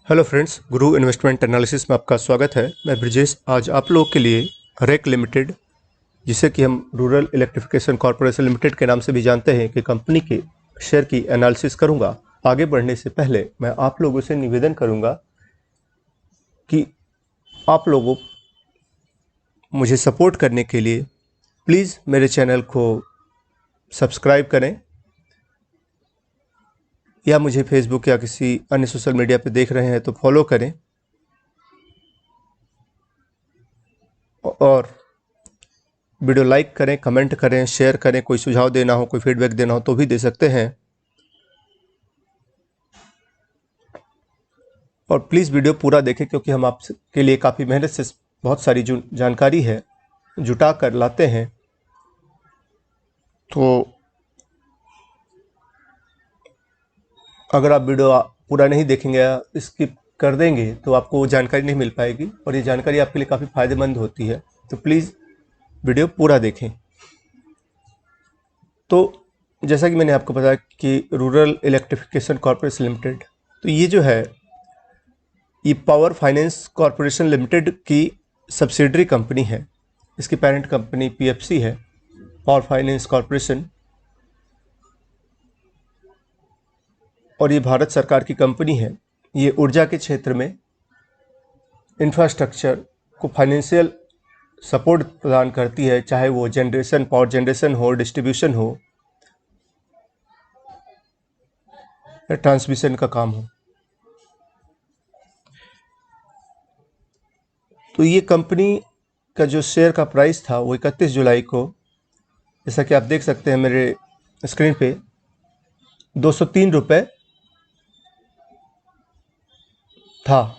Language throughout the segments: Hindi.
हेलो फ्रेंड्स, गुरु इन्वेस्टमेंट एनालिसिस में आपका स्वागत है। मैं ब्रिजेश आज आप लोगों के लिए रेक लिमिटेड, जिसे कि हम रूरल इलेक्ट्रिफिकेशन कॉरपोरेशन लिमिटेड के नाम से भी जानते हैं, कि कंपनी के शेयर की एनालिसिस करूंगा। आगे बढ़ने से पहले मैं आप लोगों से निवेदन करूंगा कि आप लोगों मुझे सपोर्ट करने के लिए प्लीज़ मेरे चैनल को सब्सक्राइब करें, या मुझे फेसबुक या किसी अन्य सोशल मीडिया पे देख रहे हैं तो फॉलो करें, और वीडियो लाइक करें, कमेंट करें, शेयर करें। कोई सुझाव देना हो, कोई फीडबैक देना हो तो भी दे सकते हैं। और प्लीज़ वीडियो पूरा देखें, क्योंकि हम आपके लिए काफ़ी मेहनत से बहुत सारी जो जानकारी है जुटा कर लाते हैं। तो अगर आप वीडियो पूरा नहीं देखेंगे या स्किप कर देंगे तो आपको वो जानकारी नहीं मिल पाएगी, और ये जानकारी आपके लिए काफ़ी फ़ायदेमंद होती है। तो प्लीज़ वीडियो पूरा देखें। तो जैसा कि मैंने आपको बताया कि रूरल इलेक्ट्रिफिकेशन कॉरपोरेशन लिमिटेड, तो ये जो है ये पावर फाइनेंस कॉरपोरेशन लिमिटेड की सब्सिडरी कंपनी है। इसकी पेरेंट कंपनी पीएफसी है, पावर फाइनेंस कॉरपोरेशन, और ये भारत सरकार की कंपनी है। ये ऊर्जा के क्षेत्र में इंफ्रास्ट्रक्चर को फाइनेंशियल सपोर्ट प्रदान करती है, चाहे वो जनरेशन, पावर जनरेशन हो, डिस्ट्रीब्यूशन हो या ट्रांसमिशन का काम हो। तो ये कंपनी का जो शेयर का प्राइस था वो 31 जुलाई को, जैसा कि आप देख सकते हैं मेरे स्क्रीन पे, 203 रुपये था।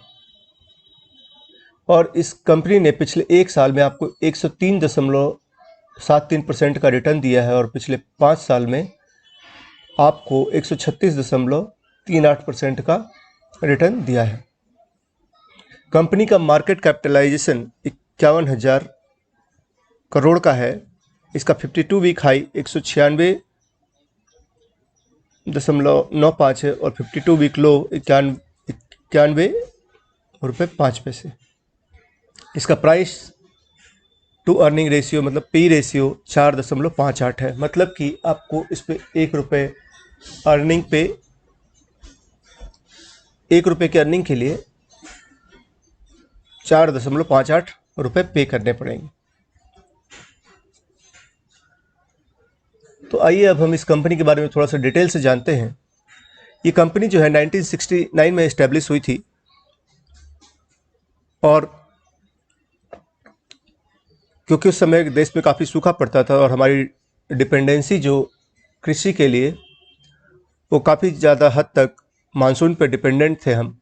और इस कंपनी ने पिछले एक साल में आपको 103.73% का रिटर्न दिया है, और पिछले 5 साल में आपको 136.38% का रिटर्न दिया है। कंपनी का मार्केट कैपिटलाइजेशन 51,000 करोड़ का है। इसका 52 वीक हाई 196.95 है, और 52 वीक लो 91.05 रुपये। इसका प्राइस टू अर्निंग रेशियो मतलब पी रेशियो 4.58 है। मतलब कि आपको इस पे 1 रुपये अर्निंग पे, 1 रुपये की अर्निंग के लिए 4.58 रुपये पे करने पड़ेंगे। तो आइए अब हम इस कंपनी के बारे में थोड़ा सा डिटेल से जानते हैं। ये कंपनी जो है 1969 में इस्टेब्लिश हुई थी, और क्योंकि उस समय देश में काफ़ी सूखा पड़ता था और हमारी डिपेंडेंसी जो कृषि के लिए, वो काफ़ी ज़्यादा हद तक मानसून पर डिपेंडेंट थे हम।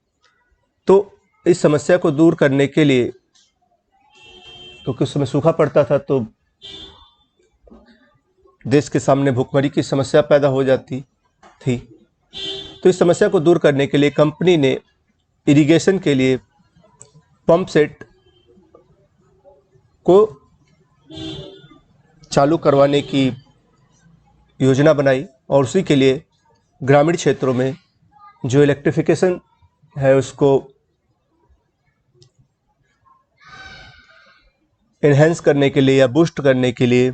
तो इस समस्या को दूर करने के लिए, क्योंकि उस समय सूखा पड़ता था, तो देश के सामने भुखमरी की समस्या पैदा हो जाती थी। तो इस समस्या को दूर करने के लिए कंपनी ने इरिगेशन के लिए पंप सेट को चालू करवाने की योजना बनाई, और उसी के लिए ग्रामीण क्षेत्रों में जो इलेक्ट्रिफिकेशन है उसको एनहेंस करने के लिए या बूस्ट करने के लिए,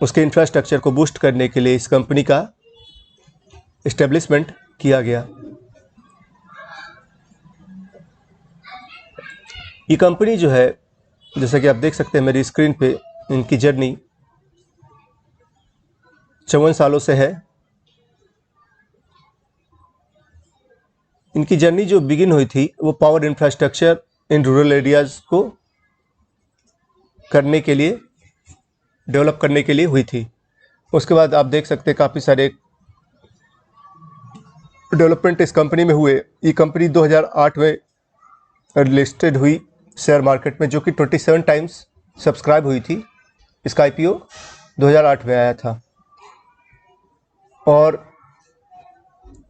उसके इंफ्रास्ट्रक्चर को बूस्ट करने के लिए इस कंपनी का इस्टेब्लिशमेंट किया गया। ये कंपनी जो है, जैसा कि आप देख सकते हैं मेरी स्क्रीन पे, इनकी जर्नी 54 सालों से है। इनकी जर्नी जो बिगिन हुई थी वो power infrastructure in rural areas को करने के लिए, डेवलप करने के लिए हुई थी। उसके बाद आप देख सकते हैं काफ़ी सारे डेवलपमेंट इस कंपनी में हुए। ये कंपनी 2008 में लिस्टेड हुई शेयर मार्केट में, जो कि 27 टाइम्स सब्सक्राइब हुई थी। इसका आईपीओ 2008 में आया था, और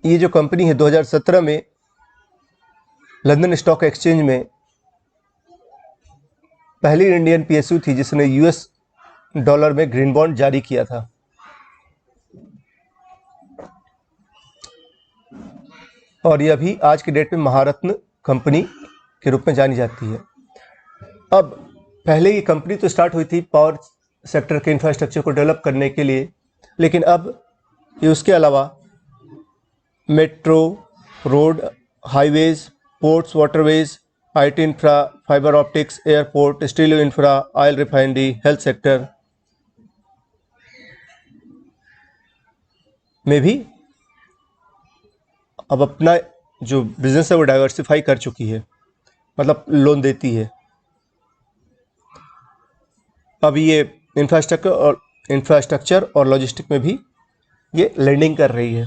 ये जो कंपनी है 2017 में लंदन स्टॉक एक्सचेंज में पहली इंडियन पीएसयू थी जिसने यूएस डॉलर में ग्रीन बॉन्ड जारी किया था। और यह भी आज की डेट में महारत्न कंपनी के रूप में जानी जाती है। अब पहले ये कंपनी तो स्टार्ट हुई थी पावर सेक्टर के इंफ्रास्ट्रक्चर को डेवलप करने के लिए, लेकिन अब ये उसके अलावा metro, road, highways, ports, waterways, IT infra, fibre optics, airport, steel infra, oil refinery, health sector में भी अब अपना जो बिजनेस है वो डाइवर्सिफाई कर चुकी है, मतलब लोन देती है। अब ये इंफ्रास्ट्रक्चर और लॉजिस्टिक में भी ये लेंडिंग कर रही है।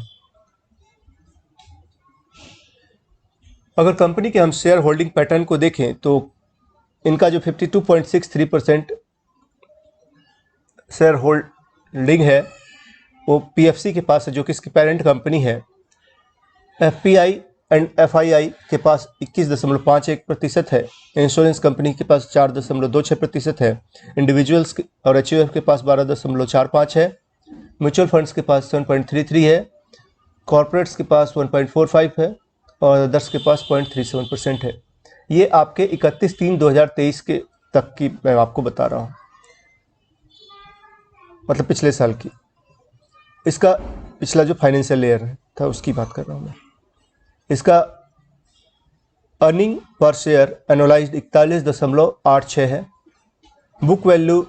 अगर कंपनी के हम शेयर होल्डिंग पैटर्न को देखें तो इनका जो 52.63% शेयर होल्डिंग है वो पीएफसी के पास है, जो कि इसकी पेरेंट कंपनी है। एफपीआई एंड एफआईआई के पास 21.51% है। इंश्योरेंस कंपनी के पास 4.26% है। इंडिविजुअल्स और एचयूएफ के पास 12.45 है। म्यूचुअल फंड्स के पास 7.33 है। कॉर्पोरेट्स के पास 1.45 है और अदर्स के पास 0.37% है। ये आपके 31/3/2023 के तक की मैं आपको बता रहा हूँ, मतलब पिछले साल की। इसका पिछला जो फाइनेंशियल ईयर था उसकी बात कर रहा हूँ मैं। इसका अर्निंग पर शेयर एनुअलाइज्ड 41.86 है। बुक वैल्यू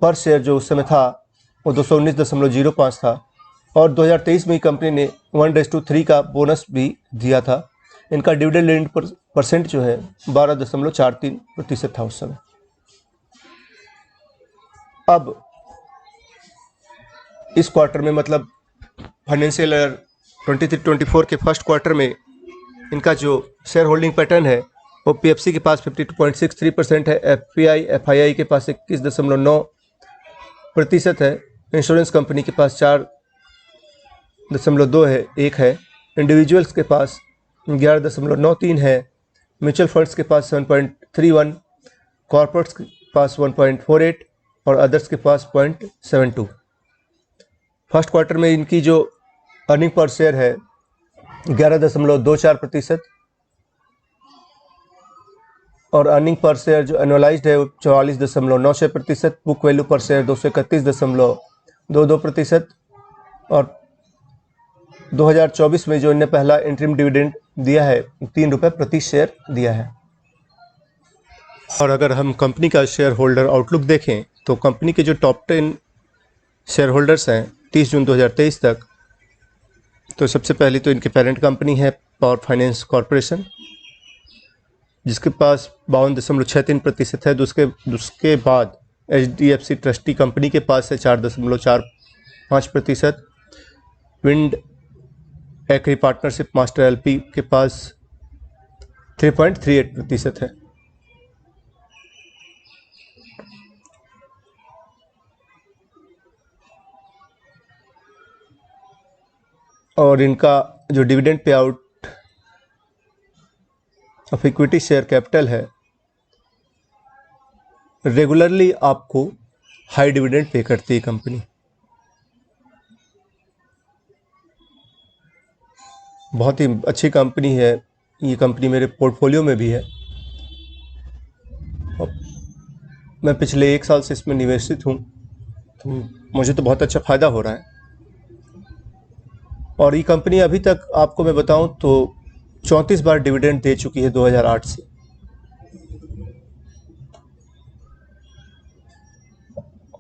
पर शेयर जो उस समय था वो 219.05 था और 2023 में ही कंपनी ने 1:3 का बोनस भी दिया था। इनका डिविडेंड परसेंट जो है 12.43% था उस समय। अब इस क्वार्टर में, मतलब फाइनेंशियल ईयर 23-24 के फर्स्ट क्वार्टर में इनका जो शेयर होल्डिंग पैटर्न है वो पीएफसी के पास 52.63% है। एफपीआई एफआईआई के पास 21.9% है। इंश्योरेंस कंपनी के पास 4.2 है, 1 है। इंडिविजुअल्स के पास 11.93 है। म्यूचुअल फंड्स के पास 7.31, कॉर्पोरेट्स के पास 1.48 और अदर्स के पास 0.72। फर्स्ट क्वार्टर में इनकी जो अर्निंग पर शेयर है 11.24% और अर्निंग पर शेयर जो एनुअलाइज्ड है वो 44.96%। बुक वैल्यू पर शेयर 231.22% और 2024 में जो इन्हें पहला इंटरिम डिविडेंड दिया है 3 रुपये प्रति शेयर दिया है। और अगर हम कंपनी का शेयर होल्डर आउटलुक देखें तो कंपनी के जो टॉप 10 शेयर होल्डर्स हैं 30 जून 2023 तक, तो सबसे पहली तो इनकी पेरेंट कंपनी है पावर फाइनेंस कॉरपोरेशन, जिसके पास 52.63% है। उसके बाद एचडीएफसी ट्रस्टी कंपनी के पास है 4.45%। Wind agri partnership master LP के पास 3.38% है। और इनका जो dividend pay out of equity share capital है, रेगुलरली आपको हाई डिविडेंड पे करती है कंपनी। बहुत ही अच्छी कंपनी है ये। कंपनी मेरे पोर्टफोलियो में भी है और मैं पिछले 1 साल से इसमें निवेशित हूँ, तो मुझे तो बहुत अच्छा फ़ायदा हो रहा है। और ये कंपनी अभी तक आपको मैं बताऊं तो 34 बार डिविडेंड दे चुकी है 2008 से।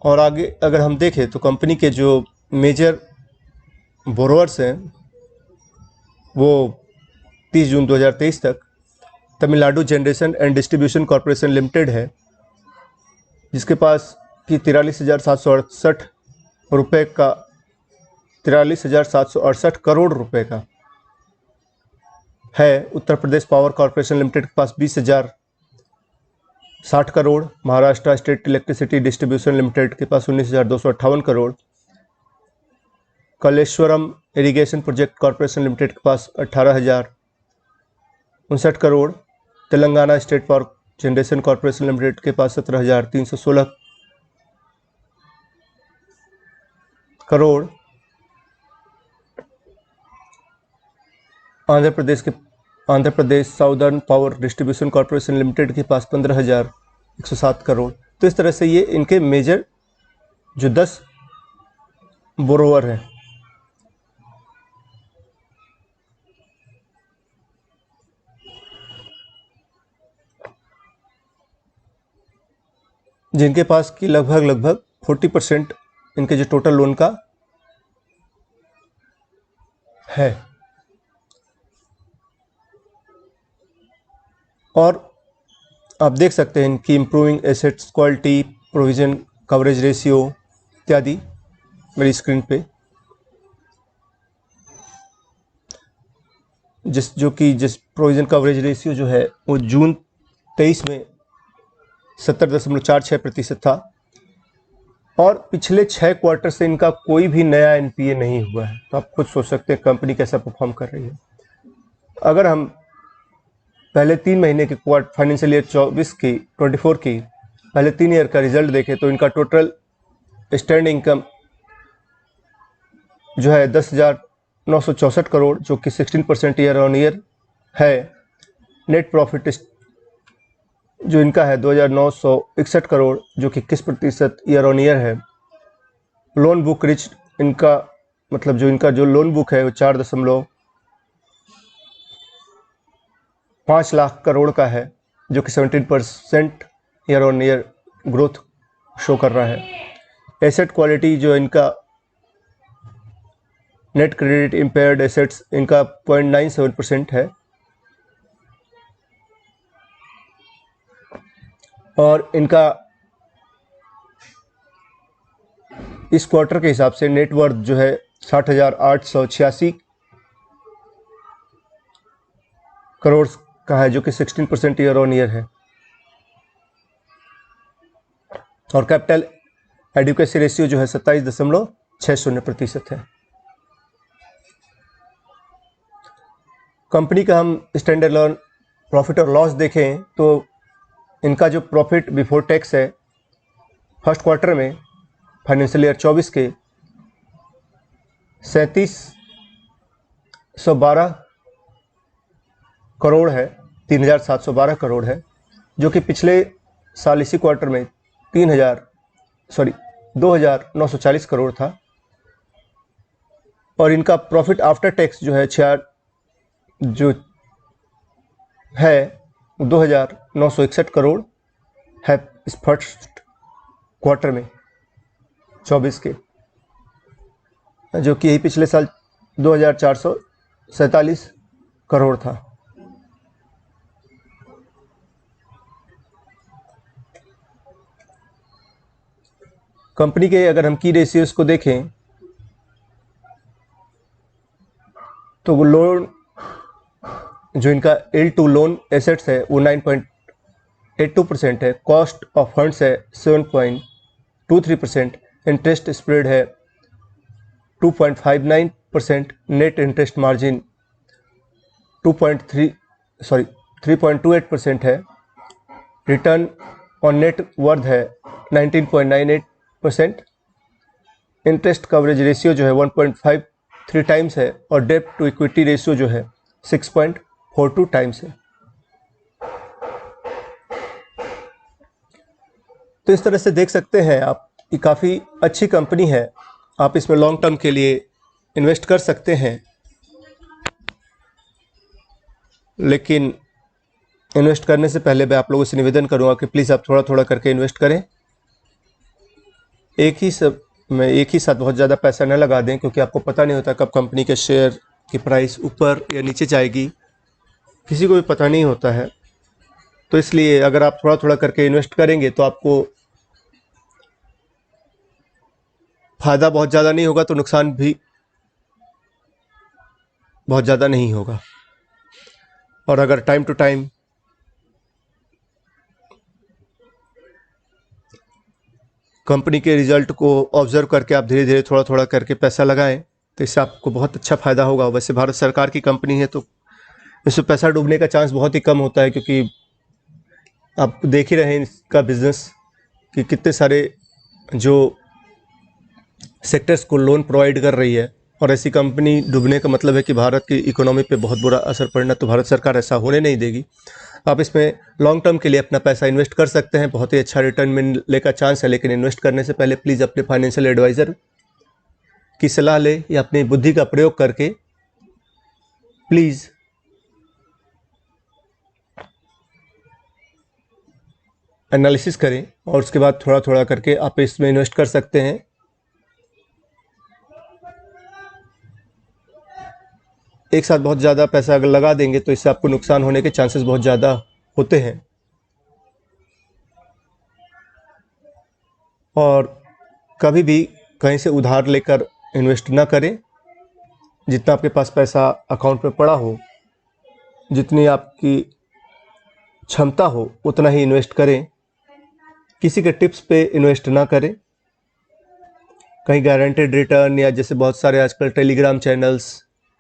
और आगे अगर हम देखें तो कंपनी के जो मेजर बोरोअर्स हैं वो 30 जून 2023 तक Tamil Nadu generation and distribution corporation limited है, जिसके पास कि 43,768 करोड़ रुपए का है। Uttar Pradesh power corporation limited के पास 20,060 crore. Maharashtra state electricity distribution limited के पास 19,258 crore. Kaleshwaram irrigation project corporation limited के पास 18,059 crore. Telangana state power generation corporation limited के पास 17,316 crore. Andhra Pradesh southern power distribution corporation limited के पास 15,107 करोड़। तो इस तरह से ये इनके मेजर जो 10 बोरोवर हैं। जिनके पास की लगभग 40% इनके जो टोटल लोन का है। और आप देख सकते हैं इनकी improving assets quality, provision coverage ratio इत्यादि मेरी स्क्रीन पे, जिस प्रोविजन कवरेज रेशियो जो है वो जून 23 में 70.46% था और पिछले 6 क्वार्टर से इनका कोई भी नया एनपीए नहीं हुआ है। तो आप खुद सोच सकते हैं कंपनी कैसा परफॉर्म कर रही है। अगर हम पहले 3 महीने के फाइनेंशियल ईयर 24 की पहले 3 ईयर का रिजल्ट देखें तो इनका टोटल स्टैंड इनकम जो है 10,964 करोड़, जो कि 16% ईयर ऑन ईयर है। नेट प्रॉफिट जो इनका है 2,961 करोड़, जो कि 21% ईयर ऑन ईयर है। लोन बुक रिच इनका मतलब जो इनका जो लोन बुक है वो 4.5 लाख करोड़ का है, जो कि 17% year on year growth show कर रहा है। एसेट क्वालिटी जो इनका नेट क्रेडिट इम्पेयर्ड एसेट्स इनका 0.97% है और इनका इस क्वार्टर के हिसाब से नेटवर्थ जो है 60,886 करोड़ का है, जो कि 16% ईयर ऑन ईयर है। और कैपिटल एडिक्वेसी रेशियो जो है 27.60% है। कंपनी का हम स्टैंडर्ड लोन प्रॉफिट और लॉस देखें तो इनका जो प्रॉफिट बिफोर टैक्स है फर्स्ट क्वार्टर में फाइनेंशियल ईयर 24 के 3712 करोड़ है, 3,712 करोड़ है, जो कि पिछले साल इसी क्वार्टर में 2,940 करोड़ था। और इनका प्रॉफिट आफ्टर टैक्स जो है 2,961 करोड़ है इस फर्स्ट क्वार्टर में 24 के, जो कि यही पिछले साल 2,447 करोड़ था। कंपनी के अगर हम की रेशियोज को देखें तो वो लोन जो इनका L2 लोन एसेट्स है वो 9.82% है, कॉस्ट ऑफ फंड्स है 7.23%, इंटरेस्ट स्प्रेड है 2.59%, नेट इंटरेस्ट मार्जिन 3.28% है, रिटर्न ऑन नेट वर्थ है 19.98%, इंटरेस्ट कवरेज रेशियो जो है 1.53 टाइम्स है और डेट टू इक्विटी रेशियो जो है 6.42 टाइम्स है। तो इस तरह से देख सकते हैं आप कि काफ़ी अच्छी कंपनी है, आप इसमें लॉन्ग टर्म के लिए इन्वेस्ट कर सकते हैं। लेकिन इन्वेस्ट करने से पहले मैं आप लोगों से निवेदन करूंगा कि प्लीज़ आप थोड़ा थोड़ा करके इन्वेस्ट करें। एक ही साथ बहुत ज़्यादा पैसा न लगा दें, क्योंकि आपको पता नहीं होता कब कंपनी के शेयर की प्राइस ऊपर या नीचे जाएगी, किसी को भी पता नहीं होता है। तो इसलिए अगर आप थोड़ा थोड़ा करके इन्वेस्ट करेंगे तो आपको फ़ायदा बहुत ज़्यादा नहीं होगा तो नुकसान भी बहुत ज़्यादा नहीं होगा। और अगर टाइम टू टाइम कंपनी के रिजल्ट को ऑब्जर्व करके आप धीरे धीरे थोड़ा थोड़ा करके पैसा लगाएं तो इससे आपको बहुत अच्छा फ़ायदा होगा। वैसे भारत सरकार की कंपनी है तो इसमें पैसा डूबने का चांस बहुत ही कम होता है, क्योंकि आप देख ही रहे हैं इसका बिजनेस कि कितने सारे जो सेक्टर्स को लोन प्रोवाइड कर रही है। और ऐसी कंपनी डूबने का मतलब है कि भारत की इकोनॉमी पे बहुत बुरा असर पड़ना। तो भारत सरकार ऐसा होने नहीं देगी। आप इसमें लॉन्ग टर्म के लिए अपना पैसा इन्वेस्ट कर सकते हैं, बहुत ही अच्छा रिटर्न मिलने का चांस है। लेकिन इन्वेस्ट करने से पहले प्लीज़ अपने फाइनेंशियल एडवाइज़र की सलाह लें या अपनी बुद्धि का प्रयोग करके प्लीज़ एनालिसिस करें और उसके बाद थोड़ा थोड़ा करके आप इसमें इन्वेस्ट कर सकते हैं। एक साथ बहुत ज़्यादा पैसा अगर लगा देंगे तो इससे आपको नुकसान होने के चांसेस बहुत ज़्यादा होते हैं। और कभी भी कहीं से उधार लेकर इन्वेस्ट ना करें। जितना आपके पास पैसा अकाउंट में पड़ा हो, जितनी आपकी क्षमता हो उतना ही इन्वेस्ट करें। किसी के टिप्स पे इन्वेस्ट ना करें। कहीं गारंटेड रिटर्न या जैसे बहुत सारे आजकल टेलीग्राम चैनल्स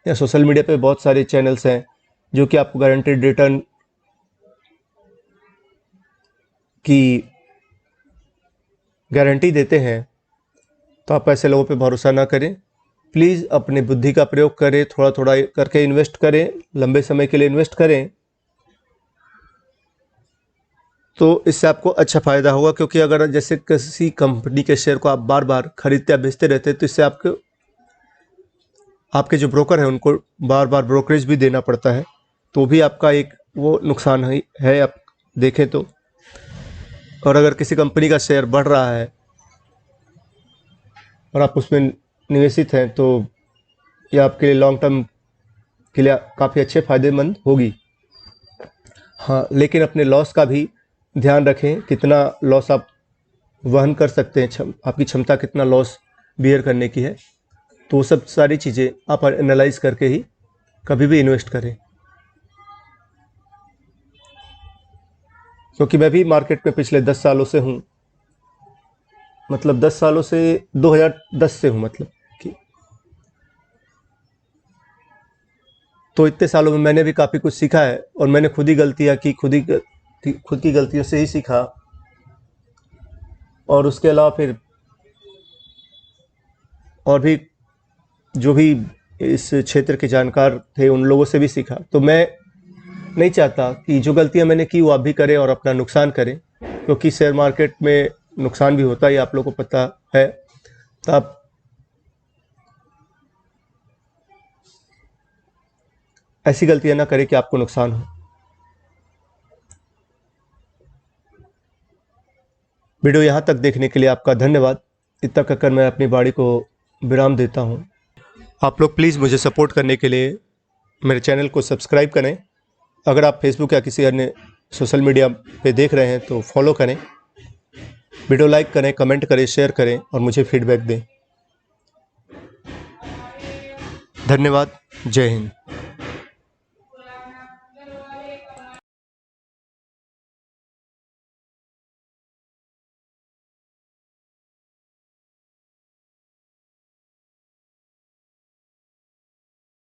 या सोशल मीडिया पे बहुत सारे चैनल्स हैं जो कि आपको गारंटेड रिटर्न की गारंटी देते हैं, तो आप ऐसे लोगों पे भरोसा ना करें। प्लीज़ अपनी बुद्धि का प्रयोग करें, थोड़ा थोड़ा करके इन्वेस्ट करें, लंबे समय के लिए इन्वेस्ट करें, तो इससे आपको अच्छा फ़ायदा होगा। क्योंकि अगर जैसे किसी कंपनी के शेयर को आप बार बार खरीदते या बेचते रहते हैं तो इससे आपके जो ब्रोकर हैं उनको बार बार ब्रोकरेज भी देना पड़ता है, तो भी आपका एक वो नुकसान है आप देखें तो। और अगर किसी कंपनी का शेयर बढ़ रहा है और आप उसमें निवेशित हैं तो ये आपके लिए लॉन्ग टर्म के लिए काफ़ी अच्छे फ़ायदेमंद होगी। हाँ, लेकिन अपने लॉस का भी ध्यान रखें, कितना लॉस आप वहन कर सकते हैं, आपकी क्षमता कितना लॉस बियर करने की है। तो वो सब सारी चीज़ें आप एनालाइज करके ही कभी भी इन्वेस्ट करें। क्योंकि मैं भी मार्केट में पिछले 10 सालों से हूँ, मतलब 10 सालों से 2010 से हूँ, मतलब कि तो इतने सालों में मैंने भी काफ़ी कुछ सीखा है। और मैंने खुद ही गलतियाँ की, खुद की गलतियों से ही सीखा। और उसके अलावा फिर और भी जो भी इस क्षेत्र के जानकार थे उन लोगों से भी सीखा। तो मैं नहीं चाहता कि जो गलतियां मैंने की वो आप भी करें और अपना नुकसान करें, क्योंकि शेयर मार्केट में नुकसान भी होता है, आप लोगों को पता है। तो आप ऐसी गलतियां ना करें कि आपको नुकसान हो। वीडियो यहाँ तक देखने के लिए आपका धन्यवाद। इतना कहकर मैं अपनी वाणी को विराम देता हूँ। आप लोग प्लीज़ मुझे सपोर्ट करने के लिए मेरे चैनल को सब्सक्राइब करें। अगर आप फेसबुक या किसी अन्य सोशल मीडिया पे देख रहे हैं तो फॉलो करें, वीडियो लाइक करें, कमेंट करें, शेयर करें और मुझे फीडबैक दें। धन्यवाद। जय हिंद।